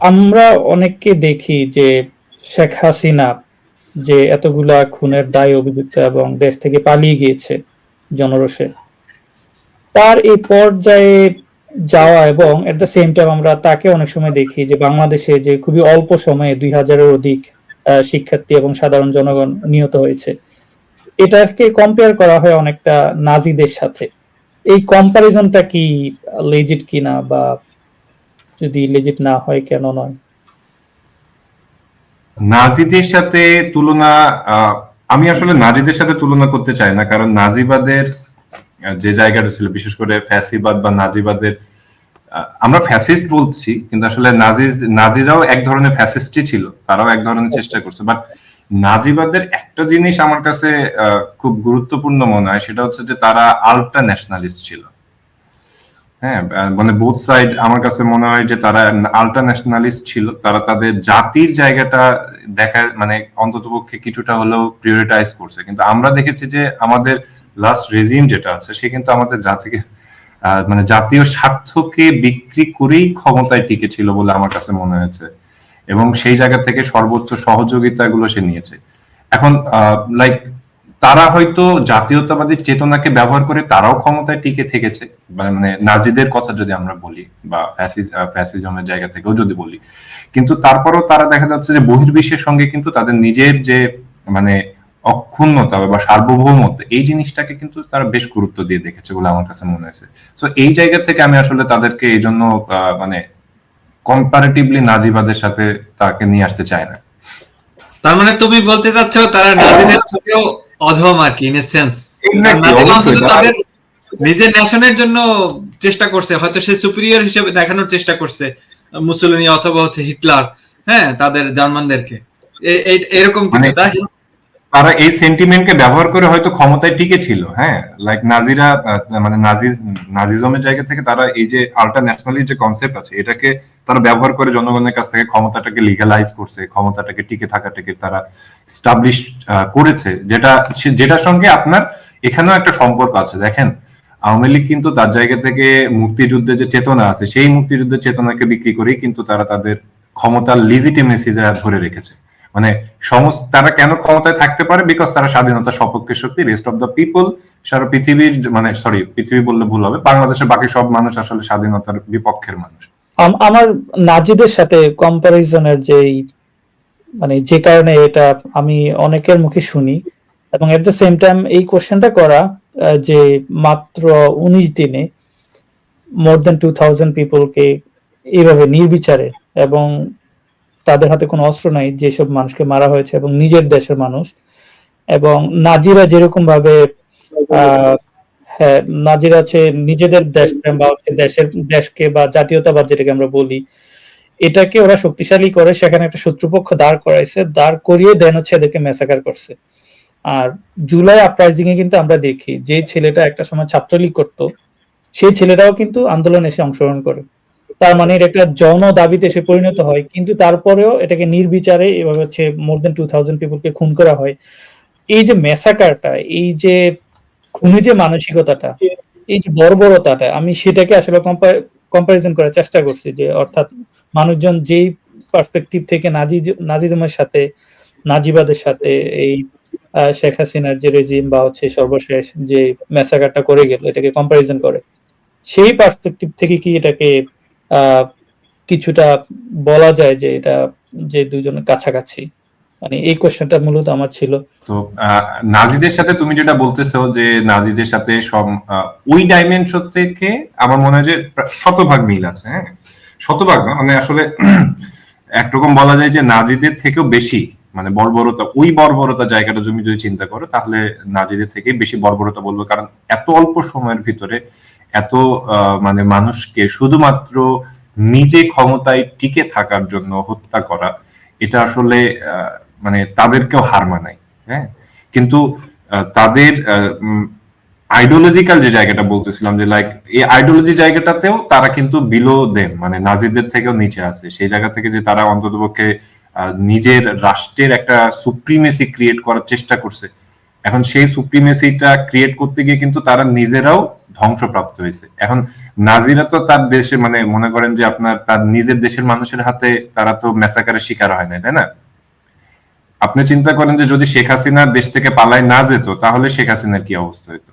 আমরা অনেককে দেখি যে শেখ হাসিনা যে এতগুলা খুনের দায় অভিযুক্ত এবং দেশ থেকে পালিয়ে গিয়েছে জনরোষে, তার এই পর্যায়ে যাওয়া এবং এট দ্য সেম টাইম আমরা তাকে অনেক সময় দেখি যে বাংলাদেশে যে খুবই অল্প সময়ে 2000-এর অধিক শিক্ষার্থী এবং সাধারণ জনগণ নিহত হয়েছে, এটাকে কম্পেয়ার করা হয় অনেকটা নাজিদের সাথে। এই কম্পারিজনটা কি লেজিট কিনা, বা যদি লেজিট না হয় কেন নয়? নাজিদের সাথে তুলনা, আমি আসলে নাজিদের সাথে তুলনা করতে চাই না, কারণ নাজিবাদের যে জায়গাটা ছিল, বিশেষ করে ফ্যাসিবাদ বা নাজিবাদের, আমরা ফ্যাসিস্ট বলছি কিন্তু আসলে নাজিরাও এক ধরনের ফ্যাসিস্টই ছিল, তারাও এক ধরনের চেষ্টা করছে। বাট নাজিবাদের একটা জিনিস আমার কাছে খুব গুরুত্বপূর্ণ মনে হয়, সেটা হচ্ছে যে তারা আল্ট্রা ন্যাশনালিস্ট ছিল। হ্যাঁ, মানে বোথ সাইড আমার কাছে মনে হয় যে তারা আল্ট্রা ন্যাশনালিস্ট ছিল। তারা তাদের জাতির জায়গাটা দেখা, মানে অন্ততপক্ষে কিছুটা হলেও প্রিয়োরিটাইজ করছে। কিন্তু আমরা দেখেছি যে আমাদের লাস্ট রেজিম যেটা আছে, সে কিন্তু আমাদের জাতিকে, মানে জাতীয় স্বার্থকে বিক্রি করেই ক্ষমতায় টিকে ছিল বলে আমার কাছে মনে হয়েছে, এবং সেই জায়গা থেকে সর্বোচ্চ সহযোগিতা গুলো সে নিয়েছে। এখন লাইক তারা হয়তো জাতীয়তাবাদী চেতনাকে ব্যবহার করে তারাও ক্ষমতায় টিকে থেকেছে, মানে নাজিদের কথা যদি আমরা বলি বা ফ্যাসিজমের জায়গা থেকেও যদি বলি, কিন্তু তারপরও তারা দেখা যাচ্ছে যে বহির্বিশ্বের সঙ্গে কিন্তু তাদের নিজের যে মানে অক্ষুণ্ণতা বা সার্বভৌমত্ব, এই জিনিসটাকে কিন্তু তারা বেশ গুরুত্ব দিয়ে দেখেছে বলে আমার কাছে মনে হয়েছে। তো এই জায়গা থেকে আমি আসলে তাদেরকে এই জন্য মানে কম্পারেটিভলি নাজিবাদের সাথে তাকে নিয়ে আসতে চাই না। তার মানে তুমি বলতে চাচ্ছ তারা নাজিদের থেকেও অধম আর কি, ইন এ সেন্স। তাদের নিজের ন্যাশনের জন্য চেষ্টা করছে, হয়তো সে সুপিরিয়র হিসেবে দেখানোর চেষ্টা করছে মুসলিনি অথবা হচ্ছে হিটলার, হ্যাঁ, তাদের জার্মানদেরকে, এরকম কিছু, তাই? তারা এই সেন্টিমেন্টকে ব্যবহার করে হয়তো ক্ষমতায় টিকে ছিল। হ্যাঁ, লাইক নাজিরা, মানে নাজিজমের জায়গা থেকে তারা এই যে আল্ট্রা ন্যাশনালিস্ট যে কনসেপ্ট আছে, এটাকে তারা ব্যবহার করে জনগণের কাছ থেকে ক্ষমতাটাকে লিগালাইজ করছে, ক্ষমতাটাকে টিকে থাকাটাকে তারা এস্টাবলিশ করেছে, যেটার সঙ্গে আপনার এখানেও একটা সম্পর্ক আছে। দেখেন, আওয়ামী লীগ কিন্তু তার জায়গা থেকে মুক্তিযুদ্ধের যে চেতনা আছে, সেই মুক্তিযুদ্ধের চেতনাকে বিক্রি করেই কিন্তু তারা তাদের ক্ষমতার লিজিটিমেসি ধরে রেখেছে। মানে সমস্ত তারা কেন ক্ষমতায় থাকতে পারে, বিকজ তারা স্বাধীনতার সপক্ষের শক্তি। রেস্ট অফ দ্য পিপল, সারা পৃথিবীর, মানে সরি পৃথিবী বললে ভুল হবে, বাংলাদেশের বাকি সব মানুষ আসলে স্বাধীনতার বিপক্ষের মানুষ। আমার নাজিদের সাথে কম্পারিজনের যেই, মানে যে কারণে এটা আমি অনেকের মুখে শুনি, এবং এট দ্য সেম টাইম এই কোশ্চেনটা করা, যে মাত্র 19 দিনে মোর দেন 2000 পিপলকে এইভাবে নির্বিচারে, এবং তাদের হাতে কোনো অস্ত্র নাই, যেসব মানুষকে মারা হয়েছে এবং নিজের দেশের মানুষ, এবং নাজিরা যেরকম ভাবে হ্যাঁ, নাজিরা আছে নিজেদের দেশপ্রেম বা হচ্ছে দেশকে বা জাতীয়তাবাদ যেটাকে আমরা বলি, এটাকে ওরা শক্তিশালী করে সেখানে একটা শত্রুপক্ষ দাঁড় করাইছে, দাঁড় করিয়ে দেন হচ্ছে এদেরকে ম্যাসাকার করছে। আর জুলাই আপরাইজিং এ কিন্তু আমরা দেখি যে ছেলেটা একটা সময় ছাত্রলীগ করতো, সেই ছেলেটাও কিন্তু আন্দোলনে এসে অংশগ্রহণ করে। তার মানে এটা একটা জন দাবিতে এসে পরিণত হয়, কিন্তু তারপরেও এটাকে নির্বিচারে এভাবে হচ্ছে মোর দেন 2000 পিপলকে খুন করা হয়। এই যে ম্যাসাকারটা, এই যে খুনি যে মানসিকতাটা, এই যে বর্বরতাটা, আমি সেটাকে আসলে কম্পারিজন করার চেষ্টা করছি, যে অর্থাৎ মানুষজন যেই পার্সপেক্টিভ থেকে নাজিজমের সাথে, নাজিবাদের সাথে, এই শেখ হাসিনার যে রেজিম বা হচ্ছে সর্বশেষ যে ম্যাসাকারটা করে গেল, এটাকে কম্পারিজন করে, সেই পার্সপেক্টিভ থেকে কি এটাকে কিছুটা বলা যায় যে এটা, যে দুজনের কাছাকাছি? মানে এই কোশ্চেনটা মূলত আমার ছিল। তো নাজিদের সাথে তুমি যেটা বলতেছো যে নাজিদের সাথে সব ওই ডাইমেনশন থেকে আমার মনে হয় যে শতভাগ মিল আছে। হ্যাঁ, শতভাগ না, মানে আসলে একরকম বলা যায় যে নাজিদের থেকেও বেশি, মানে বর্বরতা, ওই বর্বরতা জায়গাটা তুমি যদি চিন্তা করো, তাহলে নাজিদের থেকে বেশি বর্বরতা বলবো। কারণ এত অল্প সময়ের ভিতরে এত মানে মানুষকে শুধুমাত্র নিজে ক্ষমতায় টিকে থাকার জন্য হত্যা করা, এটা আসলে মানে তাদেরকেও হার মানায়। হ্যাঁ, কিন্তু তাদের আইডিওলজিক্যাল যে জায়গাটা বলতেছিলাম, যে লাইক এই আইডিওলজি জায়গাটাতেও তারা কিন্তু বিলো দেম, মানে নাজিদের থেকেও নিচে আছে। সেই জায়গা থেকে যে তারা অন্ততপক্ষে নিজের রাষ্ট্রের একটা সুপ্রিমেসি ক্রিয়েট করার চেষ্টা করছে। এখন সেই সুপ্রিমেসিটা ক্রিয়েট করতে গিয়ে কিন্তু তারা নিজেরাও ধ্বংসপ্রাপ্ত হয়েছে। এখন নাজিরা তো তার দেশে মানে মনে করেন যে আপনার তার নিজের দেশের মানুষের হাতে তারা তো ম্যাসাকারের শিকার হয় না, তাই না? আপনি চিন্তা করেন যে যদি শেখ হাসিনা দেশ থেকে পালায় না যেত তাহলে শেখ হাসিনার কি অবস্থা হতো?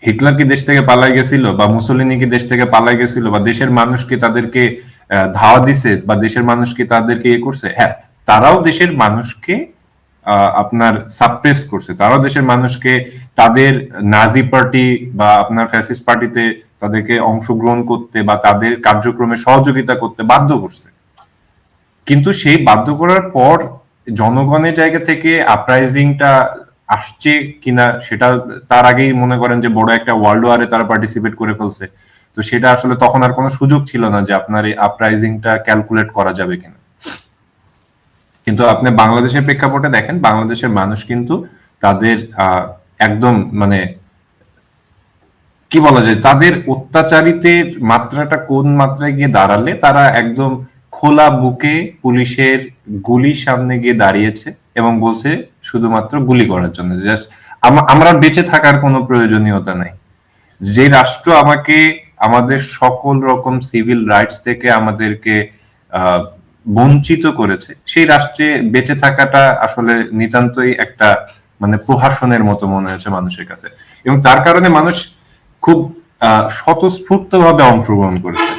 হিটলার কি দেশ থেকে পালাই গেছিল, বা মুসলিনি কি দেশ থেকে পালাই গেছিল, বা দেশের মানুষ কি তাদেরকে ধাওয়া দিছে, বা দেশের মানুষ কি তাদেরকে ইয়ে করছে? হ্যাঁ, তারাও দেশের মানুষকে আপনার সাপ্রেস করছে, তারাও দেশের মানুষকে তাদের নাজি পার্টি বা আপনার ফ্যাসিস্ট পার্টিতে তাদেরকে অংশগ্রহণ করতে বা তাদের কার্যক্রমে সহযোগিতা করতে বাধ্য করছে। কিন্তু সেই বাধ্য করার পর জনগণের জায়গা থেকে আপরাইজিংটা আসছে কিনা সেটা তার আগেই মনে করেন যে বড় একটা ওয়ার্ল্ড ওয়ারে তারা পার্টিসিপেট করে ফেলছে। তো সেটা আসলে তখন আর কোনো সুযোগ ছিল না যে আপনার এই আপরাইজিংটা ক্যালকুলেট করা যাবে কিনা। কিন্তু আপনি বাংলাদেশের প্রেক্ষাপটে দেখেন, বাংলাদেশের মানুষ কিন্তু তাদের একদম মানে কি বলা যায়, তাদের অত্যাচারিতের মাত্রাটা কোন মাত্রায় গিয়ে দাঁড়ালে তারা একদম খোলা বুকে পুলিশের গুলির সামনে গিয়ে দাঁড়িয়েছে এবং বলছে শুধুমাত্র গুলি করার জন্য, জাস্ট আমরা বেঁচে থাকার কোনো প্রয়োজনীয়তা নাই। যে রাষ্ট্র আমাকে আমাদের সকল রকম সিভিল রাইটস থেকে আমাদেরকে বঞ্চিত করেছে, সেই রাষ্ট্রে বেঁচে থাকাটা আসলে নিতান্তই একটা মানে প্রহসনের মতো মনে হয়েছে মানুষের কাছে, এবং তার কারণে মানুষ খুব স্বতঃস্ফূর্ত ভাবে অংশগ্রহণ করেছে।